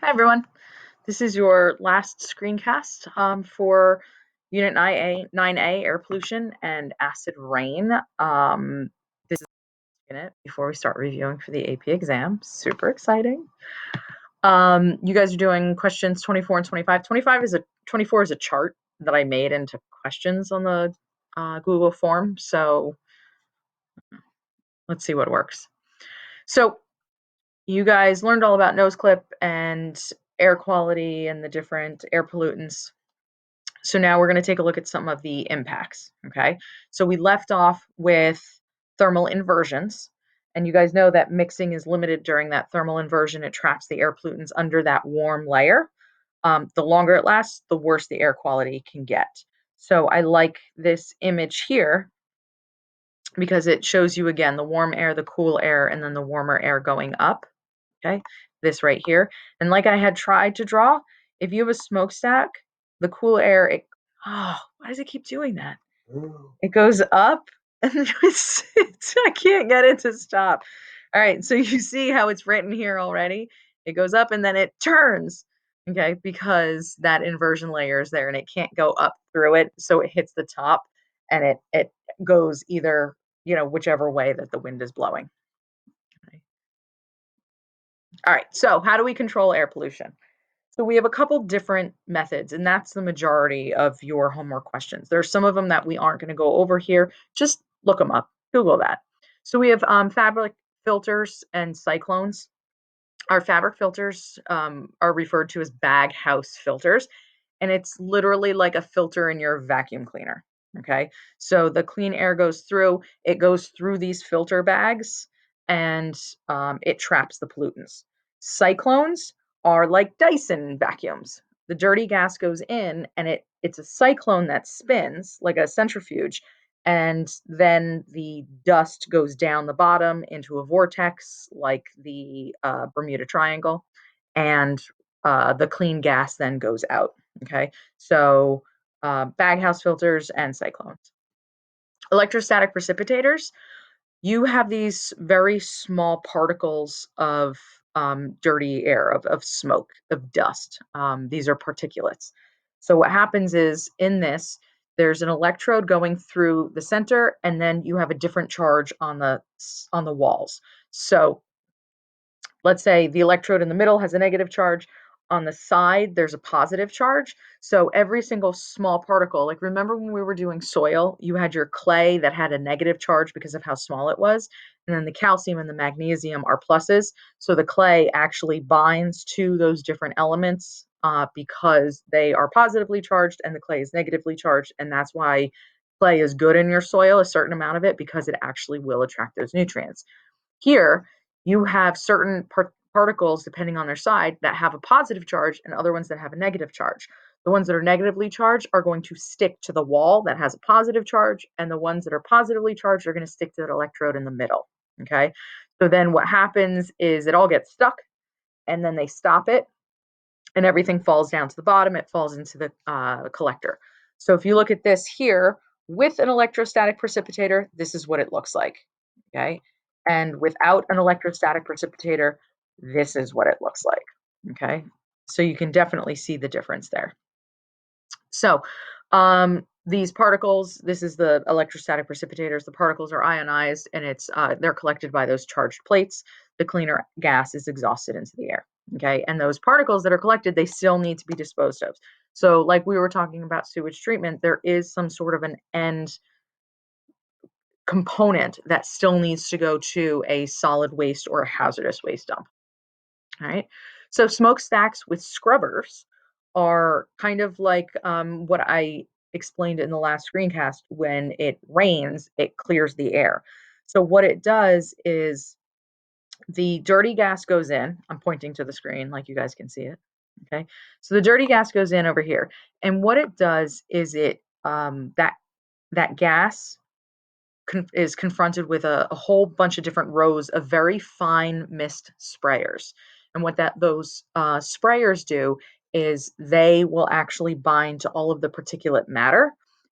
Hi, everyone. This is your last screencast for Unit 9A, Air Pollution and Acid Rain. This is it before we start reviewing for the AP exam. Super exciting. You guys are doing questions 24 and 25. 24 is a chart that I made into questions on the Google form. So let's see what works. So you guys learned all about nose clip and air quality and the different air pollutants. So now we're going to take a look at some of the impacts, okay? So we left off with thermal inversions, and you guys know that mixing is limited during that thermal inversion. It traps the air pollutants under that warm layer. The longer it lasts, the worse the air quality can get. So I like this image here because it shows you again the warm air, the cool air, and then the warmer air going up, okay? This right here. And like I had tried to draw, if you have a smokestack, the cool air, why does it keep doing that? It goes up and I can't get it to stop. All right, so you see how it's written here already? It goes up and then it turns, okay, because that inversion layer is there and it can't go up through it. So it hits the top and it goes either, whichever way that the wind is blowing. Okay. All right, so how do we control air pollution? So we have a couple different methods, and that's the majority of your homework questions. There's some of them that we aren't going to go over here. Just look them up, Google that. So we have fabric filters and cyclones. Our fabric filters are referred to as bag house filters, and it's literally like a filter in your vacuum cleaner. Okay, so the clean air goes through, it goes through these filter bags, and it traps the pollutants. Cyclones are like Dyson vacuums. The dirty gas goes in, and it's a cyclone that spins like a centrifuge, and then the dust goes down the bottom into a vortex like the Bermuda Triangle, and the clean gas then goes out. Okay, so baghouse filters and cyclones. Electrostatic precipitators, you have these very small particles of dirty air, of smoke, of dust. These are particulates. So what happens is in this, there's an electrode going through the center, and then you have a different charge on the walls. So let's say the electrode in the middle has a negative charge. On the side, there's a positive charge. So every single small particle, like remember when we were doing soil, you had your clay that had a negative charge because of how small it was. And then the calcium and the magnesium are pluses. So the clay actually binds to those different elements because they are positively charged and the clay is negatively charged. And that's why clay is good in your soil, a certain amount of it, because it actually will attract those nutrients. Here, you have certain particles, depending on their side, that have a positive charge and other ones that have a negative charge. The ones that are negatively charged are going to stick to the wall that has a positive charge, and the ones that are positively charged are going to stick to that electrode in the middle. Okay, so then what happens is it all gets stuck, and then they stop it, and everything falls down to the bottom. It falls into the collector. So if you look at this here with an electrostatic precipitator, this is what it looks like. Okay. And without an electrostatic precipitator, this is what it looks like. Okay. So you can definitely see the difference there. So these particles, this is the electrostatic precipitators. The particles are ionized and they're collected by those charged plates. The cleaner gas is exhausted into the air. Okay. And those particles that are collected, they still need to be disposed of. So like we were talking about sewage treatment, there is some sort of an end component that still needs to go to a solid waste or a hazardous waste dump. All right. So smokestacks with scrubbers are kind of like what I explained in the last screencast. When it rains, it clears the air. So what it does is the dirty gas goes in. I'm pointing to the screen like you guys can see it. Okay. So the dirty gas goes in over here. And what it does is that gas is confronted with a whole bunch of different rows of very fine mist sprayers. And what those sprayers do is they will actually bind to all of the particulate matter,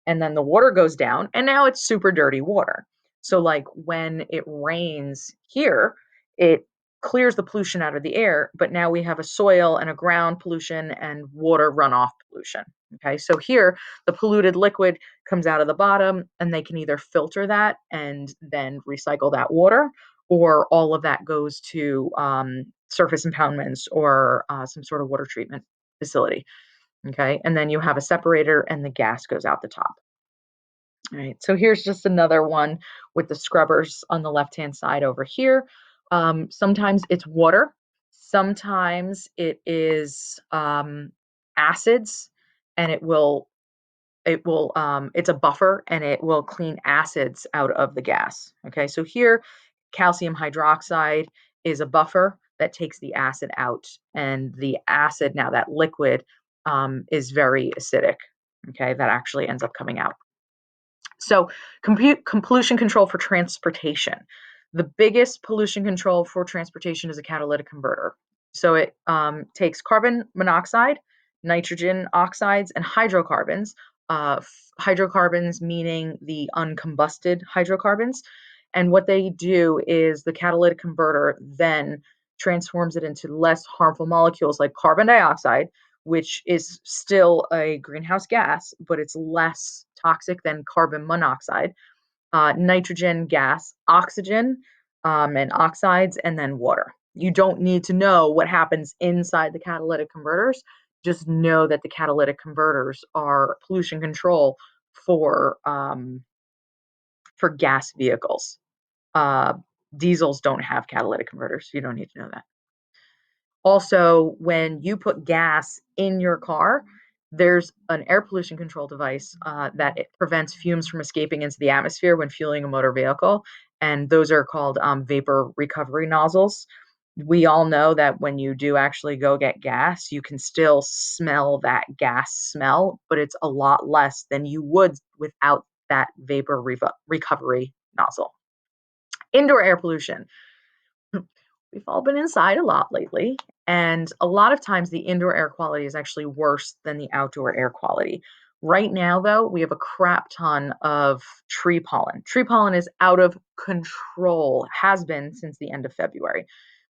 and then the water goes down, and now it's super dirty water. So like when it rains here, it clears the pollution out of the air, but now we have a soil and a ground pollution and water runoff pollution. Okay, so here the polluted liquid comes out of the bottom, and they can either filter that and then recycle that water, or all of that goes to surface impoundments or some sort of water treatment facility. Okay, and then you have a separator, and the gas goes out the top. All right, so here's just another one with the scrubbers on the left-hand side over here. Sometimes it's water, sometimes it is acids, and it's a buffer and it will clean acids out of the gas. Okay, so here calcium hydroxide is a buffer that takes the acid out, and the acid, now that liquid, is very acidic. Okay, that actually ends up coming out. So, pollution control for transportation. The biggest pollution control for transportation is a catalytic converter. So it takes carbon monoxide, nitrogen oxides, and hydrocarbons. Hydrocarbons meaning the uncombusted hydrocarbons. And what they do is the catalytic converter then transforms it into less harmful molecules like carbon dioxide, which is still a greenhouse gas, but it's less toxic than carbon monoxide, nitrogen gas, oxygen, and oxides, and then water. You don't need to know what happens inside the catalytic converters. Just know that the catalytic converters are pollution control for gas vehicles. Uh, Diesels don't have catalytic converters. You don't need to know that. Also, when you put gas in your car, there's an air pollution control device that it prevents fumes from escaping into the atmosphere when fueling a motor vehicle. And those are called vapor recovery nozzles. We all know that when you do actually go get gas, you can still smell that gas smell, but it's a lot less than you would without that vapor recovery nozzle. Indoor air pollution. We've all been inside a lot lately, and a lot of times the indoor air quality is actually worse than the outdoor air quality. Right now, though, we have a crap ton of tree pollen. Tree pollen is out of control, has been since the end of February.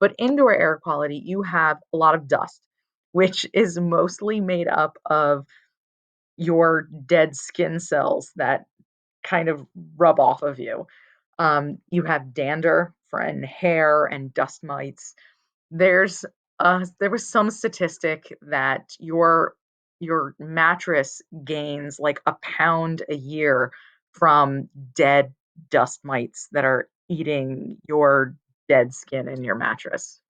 But indoor air quality, you have a lot of dust, which is mostly made up of your dead skin cells that kind of rub off of you. You have dander and hair and dust mites. There's there was some statistic that your mattress gains like a pound a year from dead dust mites that are eating your dead skin in your mattress.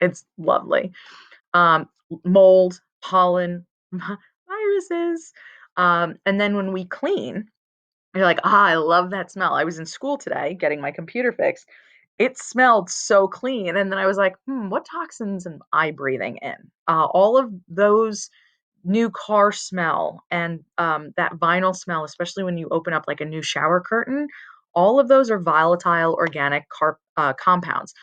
It's lovely. Mold, pollen, viruses. And then when we clean, you're like, ah, I love that smell. I was in school today getting my computer fixed. It smelled so clean. And then I was like, what toxins am I breathing in? All of those new car smell and that vinyl smell, especially when you open up like a new shower curtain, all of those are volatile organic compounds.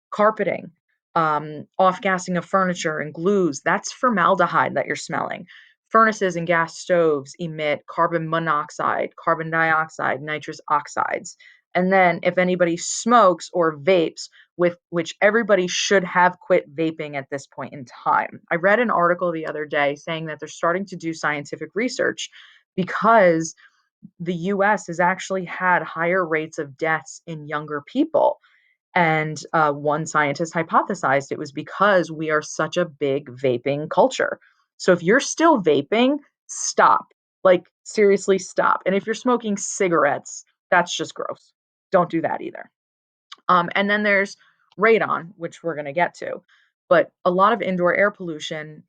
Carpeting, off-gassing of furniture and glues, that's formaldehyde that you're smelling. Furnaces and gas stoves emit carbon monoxide, carbon dioxide, nitrous oxides. And then if anybody smokes or vapes, with which everybody should have quit vaping at this point in time. I read an article the other day saying that they're starting to do scientific research because the US has actually had higher rates of deaths in younger people. And one scientist hypothesized it was because we are such a big vaping culture. So if you're still vaping, stop. Like, seriously, stop. And if you're smoking cigarettes, that's just gross. Don't do that either. And then there's radon, which we're going to get to. But a lot of indoor air pollution,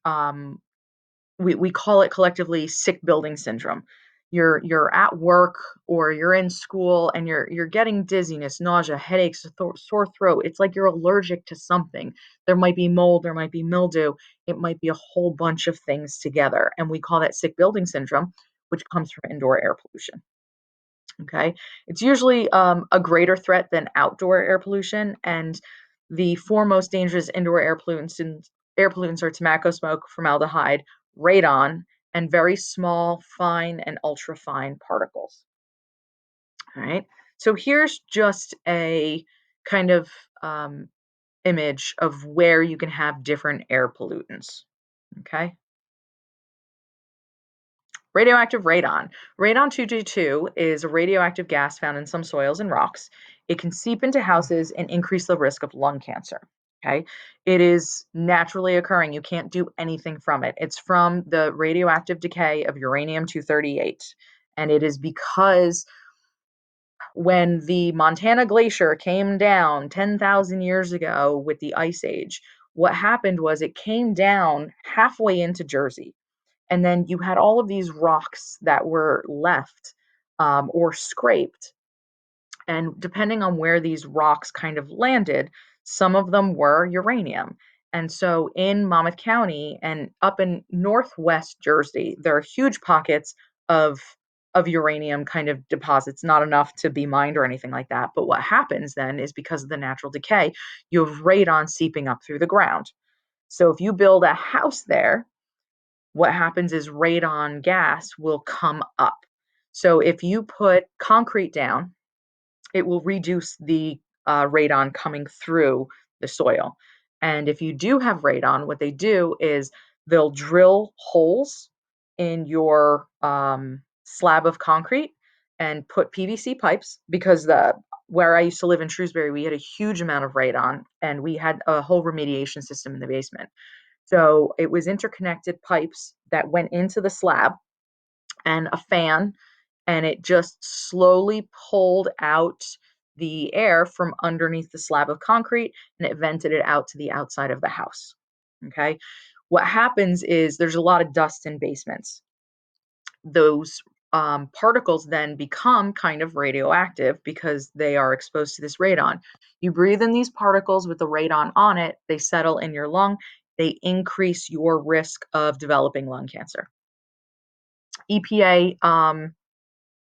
we call it collectively sick building syndrome. You're at work or you're in school and you're getting dizziness, nausea, headaches, sore throat. It's like you're allergic to something. There might be mold, there might be mildew, it might be a whole bunch of things together, and we call that sick building syndrome, which comes from indoor air pollution. Okay, it's usually a greater threat than outdoor air pollution, and the four most dangerous indoor air pollutants are tobacco smoke, formaldehyde, radon, and very small, fine, and ultrafine particles. All right. So here's just a kind of image of where you can have different air pollutants. Okay. Radioactive radon. Radon 222 is a radioactive gas found in some soils and rocks. It can seep into houses and increase the risk of lung cancer. Okay. It is naturally occurring. You can't do anything from it. It's from the radioactive decay of uranium 238. And it is because when the Montana Glacier came down 10,000 years ago with the Ice Age, what happened was it came down halfway into Jersey. And then you had all of these rocks that were left or scraped. And depending on where these rocks kind of landed, some of them were uranium. And so in Monmouth County and up in northwest Jersey, there are huge pockets of uranium kind of deposits, not enough to be mined or anything like that. But what happens then is because of the natural decay, you have radon seeping up through the ground. So if you build a house there, what happens is radon gas will come up. So if you put concrete down, it will reduce the radon coming through the soil. And if you do have radon, what they do is they'll drill holes in your slab of concrete and put PVC pipes because where I used to live in Shrewsbury, we had a huge amount of radon and we had a whole remediation system in the basement. So it was interconnected pipes that went into the slab and a fan, and it just slowly pulled out the air from underneath the slab of concrete and it vented it out to the outside of the house. Okay. What happens is there's a lot of dust in basements. Those particles then become kind of radioactive because they are exposed to this radon. You breathe in these particles with the radon on it, they settle in your lung, they increase your risk of developing lung cancer. EPA, oh,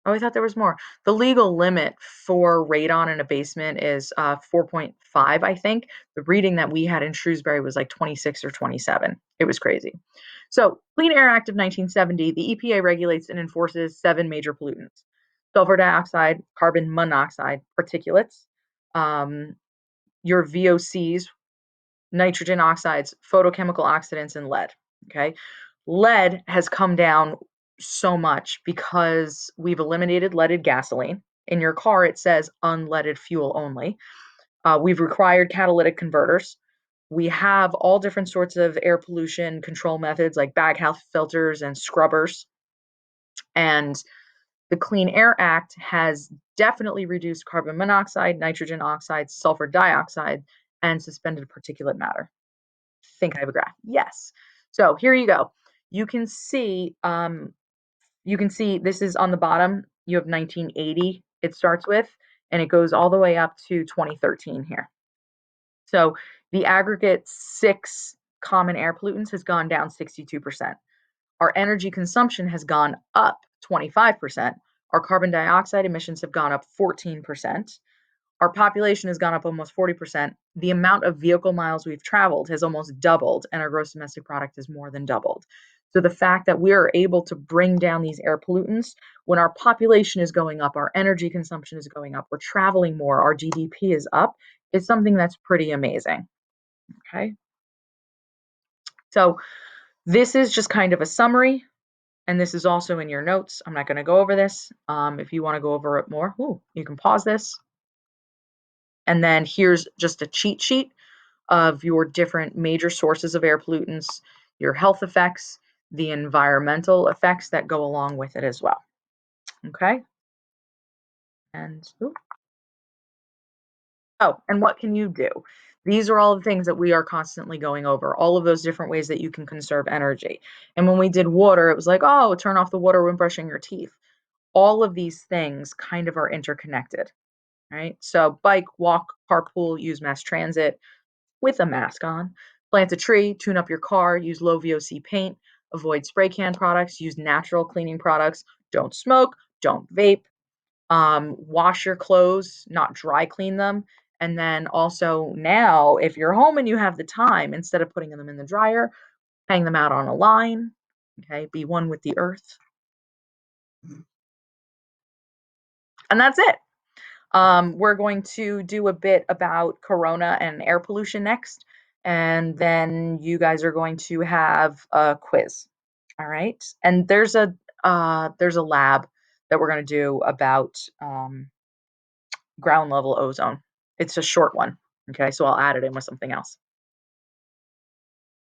I thought there was more. The legal limit for radon in a basement is 4.5, I think. The reading that we had in Shrewsbury was like 26 or 27. It was crazy. So, Clean Air Act of 1970, the EPA regulates and enforces 7 major pollutants: sulfur dioxide, carbon monoxide, particulates, um, your VOCs, nitrogen oxides, photochemical oxidants, and lead. Okay. Lead has come down so much because we've eliminated leaded gasoline. In your car, it says unleaded fuel only. We've required catalytic converters. We have all different sorts of air pollution control methods like baghouse filters and scrubbers. And the Clean Air Act has definitely reduced carbon monoxide, nitrogen oxides, sulfur dioxide, and suspended particulate matter. Think I have a graph. Yes. So here you go. You can see this is on the bottom. You have 1980 it starts with, and it goes all the way up to 2013 here. So the aggregate 6 common air pollutants has gone down 62%. Our energy consumption has gone up 25%. Our carbon dioxide emissions have gone up 14%. Our population has gone up almost 40%. The amount of vehicle miles we've traveled has almost doubled, and our gross domestic product has more than doubled. So the fact that we are able to bring down these air pollutants when our population is going up, our energy consumption is going up, we're traveling more, our GDP is up, is something that's pretty amazing. Okay. So this is just kind of a summary, and this is also in your notes. I'm not going to go over this. If you want to go over it more, you can pause this. And then here's just a cheat sheet of your different major sources of air pollutants, your health effects, the environmental effects that go along with it as well. Okay. And and what can you do? These are all the things that we are constantly going over, all of those different ways that you can conserve energy. And when we did water, it was like, oh, turn off the water when brushing your teeth. All of these things kind of are interconnected, right? So bike, walk, carpool, use mass transit with a mask on, plant a tree, tune up your car, use low VOC paint, avoid spray can products, use natural cleaning products, don't smoke, don't vape, wash your clothes, not dry clean them. And then also now, if you're home and you have the time, instead of putting them in the dryer, hang them out on a line. Okay, be one with the earth. And that's it. We're going to do a bit about corona and air pollution next, and then you guys are going to have a quiz. All right. And there's a lab that we're going to do about ground level ozone. It's a short one. Okay, so I'll add it in with something else.